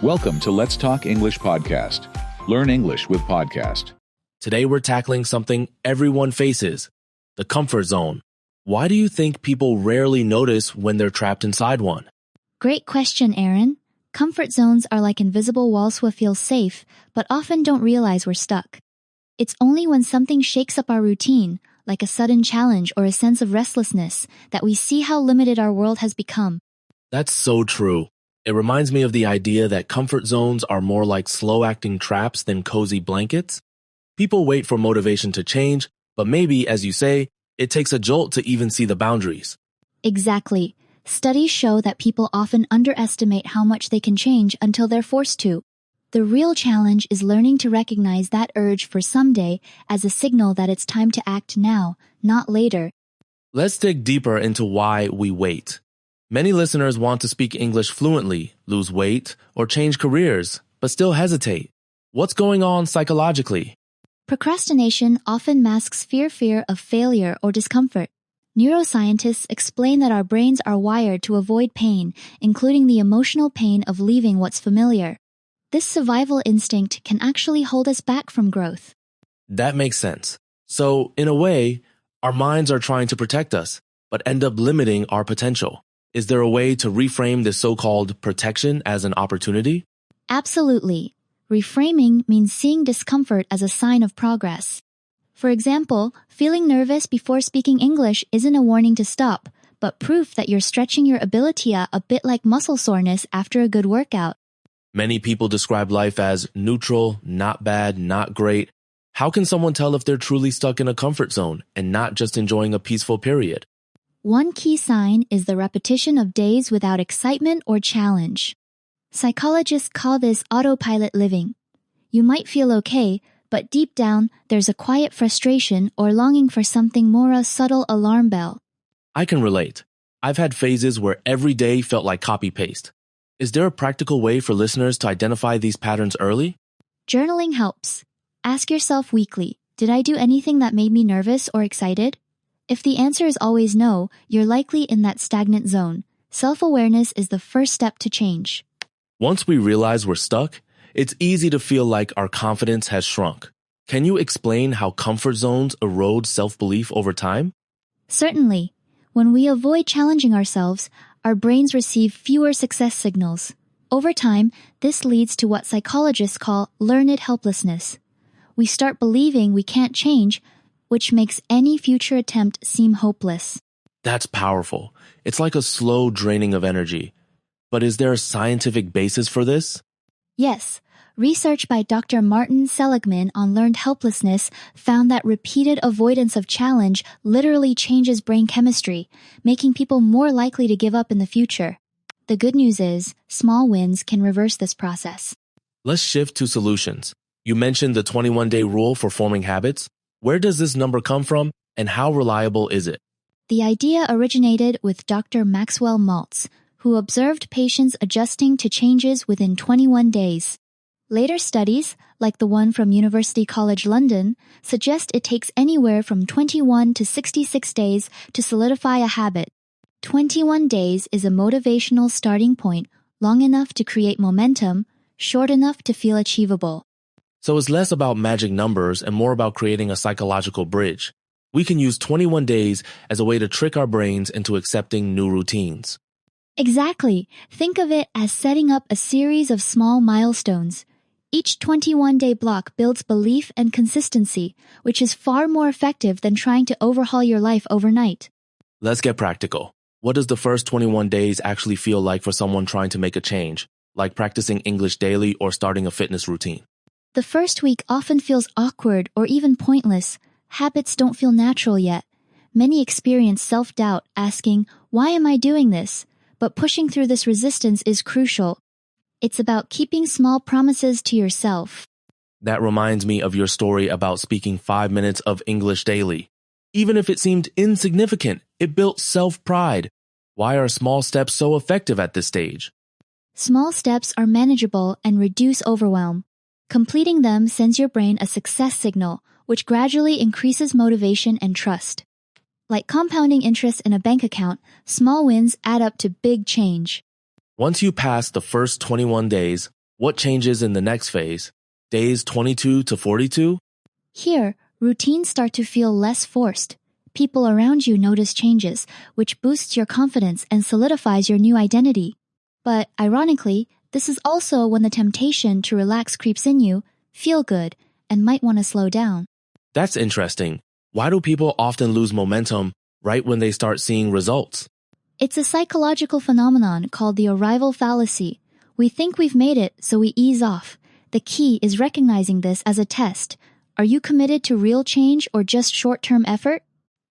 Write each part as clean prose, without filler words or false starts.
Welcome to Let's Talk English Podcast. Learn English with Podcast. Today we're tackling something everyone faces, the comfort zone. Why do you think people rarely notice when they're trapped inside one? Great question, Aaron. Comfort zones are like invisible walls we feel safe, but often don't realize we're stuck. It's only when something shakes up our routine, like a sudden challenge or a sense of restlessness, that we see how limited our world has become. That's so true. It reminds me of the idea that comfort zones are more like slow-acting traps than cozy blankets. People wait for motivation to change, but maybe, as you say, it takes a jolt to even see the boundaries. Exactly. Studies show that people often underestimate how much they can change until they're forced to. The real challenge is learning to recognize that urge for someday as a signal that it's time to act now, not later. Let's dig deeper into why we wait. Many listeners want to speak English fluently, lose weight, or change careers, but still hesitate. What's going on psychologically? Procrastination often masks fear of failure or discomfort. Neuroscientists explain that our brains are wired to avoid pain, including the emotional pain of leaving what's familiar. This survival instinct can actually hold us back from growth. That makes sense. So, in a way, our minds are trying to protect us, but end up limiting our potential. Is there a way to reframe this so-called protection as an opportunity? Absolutely. Reframing means seeing discomfort as a sign of progress. For example, feeling nervous before speaking English isn't a warning to stop, but proof that you're stretching your ability a bit like muscle soreness after a good workout. Many people describe life as neutral, not bad, not great. How can someone tell if they're truly stuck in a comfort zone and not just enjoying a peaceful period? One key sign is the repetition of days without excitement or challenge. Psychologists call this autopilot living. You might feel okay, but deep down, there's a quiet frustration or longing for something more, a subtle alarm bell. I can relate. I've had phases where every day felt like copy-paste. Is there a practical way for listeners to identify these patterns early? Journaling helps. Ask yourself weekly, did I do anything that made me nervous or excited? If the answer is always no, you're likely in that stagnant zone. Self-awareness is the first step to change. Once we realize we're stuck, it's easy to feel like our confidence has shrunk. Can you explain how comfort zones erode self-belief over time? Certainly. When we avoid challenging ourselves, our brains receive fewer success signals. Over time, this leads to what psychologists call learned helplessness. We start believing we can't change, which makes any future attempt seem hopeless. That's powerful. It's like a slow draining of energy. But is there a scientific basis for this? Yes. Research by Dr. Martin Seligman on learned helplessness found that repeated avoidance of challenge literally changes brain chemistry, making people more likely to give up in the future. The good news is, small wins can reverse this process. Let's shift to solutions. You mentioned the 21-day rule for forming habits. Where does this number come from, and how reliable is it? The idea originated with Dr. Maxwell Maltz, who observed patients adjusting to changes within 21 days. Later studies, like the one from University College London, suggest it takes anywhere from 21 to 66 days to solidify a habit. 21 days is a motivational starting point, long enough to create momentum, short enough to feel achievable. So it's less about magic numbers and more about creating a psychological bridge. We can use 21 days as a way to trick our brains into accepting new routines. Exactly. Think of it as setting up a series of small milestones. Each 21-day block builds belief and consistency, which is far more effective than trying to overhaul your life overnight. Let's get practical. What does the first 21 days actually feel like for someone trying to make a change, like practicing English daily or starting a fitness routine? The first week often feels awkward or even pointless. Habits don't feel natural yet. Many experience self-doubt, asking, "Why am I doing this?" But pushing through this resistance is crucial. It's about keeping small promises to yourself. That reminds me of your story about speaking 5 minutes of English daily. Even if it seemed insignificant, it built self-pride. Why are small steps so effective at this stage? Small steps are manageable and reduce overwhelm. Completing them sends your brain a success signal, which gradually increases motivation and trust. Like compounding interest in a bank account, small wins add up to big change. Once you pass the first 21 days, What changes in the next phase, days 22 to 42? Here, routines start to feel less forced. People around you notice changes, which boosts your confidence and solidifies your new identity. But ironically, this is also when the temptation to relax creeps in you, feel good, and might want to slow down. That's interesting. Why do people often lose momentum right when they start seeing results? It's a psychological phenomenon called the arrival fallacy. We think we've made it, so we ease off. The key is recognizing this as a test. Are you committed to real change or just short-term effort?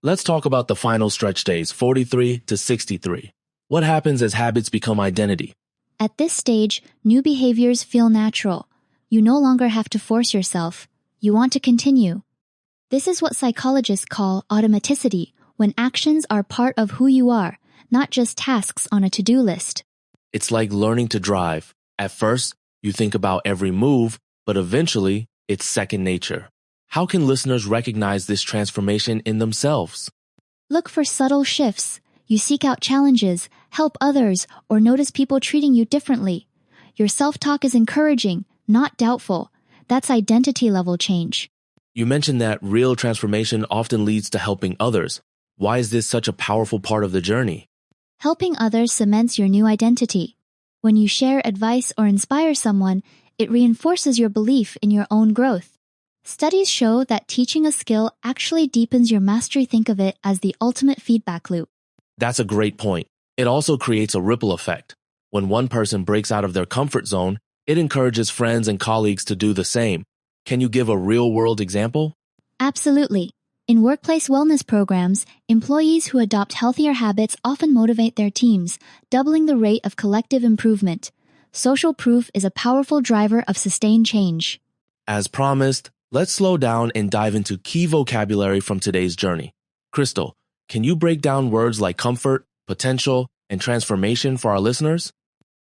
Let's talk about the final stretch days, 43 to 63. What happens as habits become identity? At this stage, new behaviors feel natural. You no longer have to force yourself. You want to continue. This is what psychologists call automaticity, when actions are part of who you are, not just tasks on a to-do list. It's like learning to drive. At first, you think about every move, but eventually, it's second nature. How can listeners recognize this transformation in themselves? Look for subtle shifts. You seek out challenges, help others, or notice people treating you differently. Your self-talk is encouraging, not doubtful. That's identity level change. You mentioned that real transformation often leads to helping others. Why is this such a powerful part of the journey? Helping others cements your new identity. When you share advice or inspire someone, it reinforces your belief in your own growth. Studies show that teaching a skill actually deepens your mastery. Think of it as the ultimate feedback loop. That's a great point. It also creates a ripple effect. When one person breaks out of their comfort zone, it encourages friends and colleagues to do the same. Can you give a real-world example? Absolutely. In workplace wellness programs, employees who adopt healthier habits often motivate their teams, doubling the rate of collective improvement. Social proof is a powerful driver of sustained change. As promised, let's slow down and dive into key vocabulary from today's journey. Crystal, can you break down words like comfort, potential, and transformation for our listeners?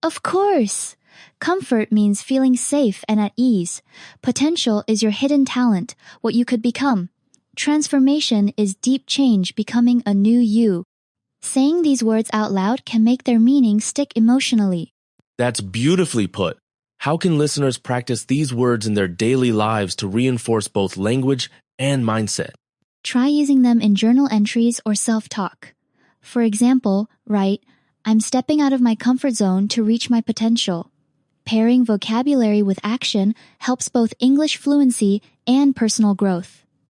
Of course! Comfort means feeling safe and at ease. Potential is your hidden talent, what you could become. Transformation is deep change, becoming a new you. Saying these words out loud can make their meaning stick emotionally. That's beautifully put. How can listeners practice these words in their daily lives to reinforce both language and mindset? Try using them in journal entries or self-talk. For example, write, "I'm stepping out of my comfort zone to reach my potential." Pairing vocabulary with action helps both English fluency and personal growth.